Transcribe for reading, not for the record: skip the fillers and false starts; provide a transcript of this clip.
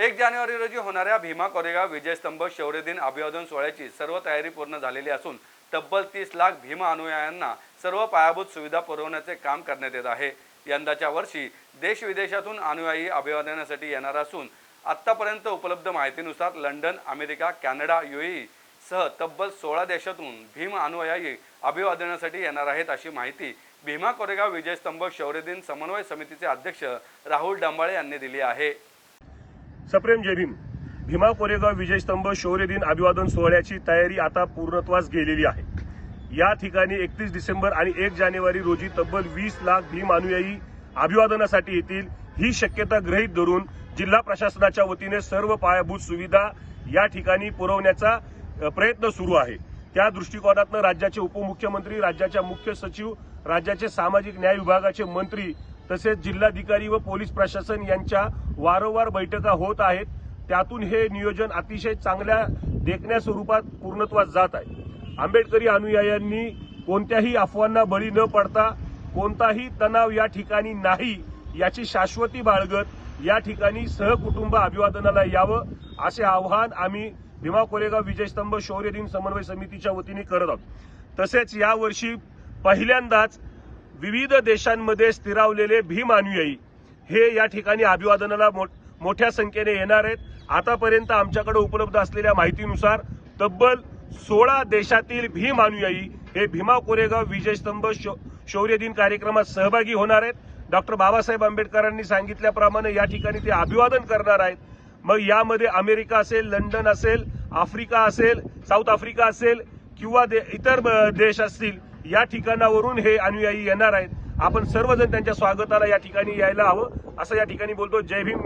1 जानेवारी रोजी होणाऱ्या भीमा कोरेगाव विजयस्तंभ शौर्य दिन अभिवादन सोहळ्याची सर्व तयारी पूर्ण झालेली असून तब्बल 30 लाख भीमा अनुयायांना सर्व पायाभूत सुविधा पुरवण्याचे काम करण्यात येत आहे। यंदाच्या वर्षी देश विदेशातून अनुयायी अभिवादनासाठी येणार असून आतापर्यंत उपलब्ध माहितीनुसार लंडन, अमेरिका, कॅनडा, UAE सह तब्बल 16 देशातून भीम अनुयायी अभिवादनासाठी येणार आहेत अशी माहिती भीमा कोरेगाव विजयस्तंभ शौर्य दिन समन्वय समितीचे अध्यक्ष राहुल डंबाळे यांनी दिली आहे। सप्रेम जय भीम। भीमा कोरेगाव विजयस्तंभ शौर्य दिन अभिवादन सोहळ्याची तयारी आता पूर्णत्वास गेलेली आहे। या ठिकाणी 31 डिसेंबर आणि 1 जानेवारी रोजी तब्बल 20 लाख भीम अनुयायी अभिवादनासाठी येतील ही शक्यता गृहीत धरून जिल्हा प्रशासनाच्या वतीने सर्व पायाभूत सुविधा या ठिकाणी पुरवण्याचा प्रयत्न सुरू आहे। त्या दृष्टिकोनातून राज्याचे उपमुख्यमंत्री, राज्याच्या मुख्य सचिव, राज्याचे सामाजिक न्याय विभागाचे मंत्री तसेच जिल्हाधिकारी व पोलीस प्रशासन यांच्या वारंवार बैठका होत आहेत। त्यातून हे नियोजन अतिशय चांगल्या देखण्या स्वरूपात पूर्णत्वास जात आहे। आंबेडकरी अनुयायांनी कोणत्याही अफवांना बळी न पडता कोणताही तणाव या ठिकाणी नाही याची शाश्वती बाळगत या ठिकाणी सहकुटुंब अभिवादनाला यावं असे आवाहन आम्ही भीमा कोरेगाव विजयस्तंभ शौर्य दिन समन्वय समितीच्या वतीने करत आहोत। तसेच यावर्षी पहिल्यांदाच विविध देशांमध्ये स्थिरावलेले भीम अनुयायी हे या ठिकाणी अभिवादनाला मोठ्या संख्येने येणार आहेत। आतापर्यंत आमच्याकडे उपलब्ध असलेल्या माहितीनुसार तब्बल 16 देशातील भीम अनुयायी हे भीमा कोरेगाव विजयस्तंभ शौर्य दिन कार्यक्रमात सहभागी होणार आहेत। डॉक्टर बाबासाहेब आंबेडकरांनी सांगितल्याप्रमाणे या ठिकाणी ते अभिवादन करणार आहेत। मग यामध्ये अमेरिका असेल, लंडन असेल, आफ्रिका असेल, साऊथ आफ्रिका असेल किंवा इतर देश असतील या ठिकाणावरून हे अनुयायी येणार आहेत। आपण सर्वजण त्यांच्या स्वागताला या ठिकाणी यायला हवं असं या ठिकाणी बोलतो। जय भीम।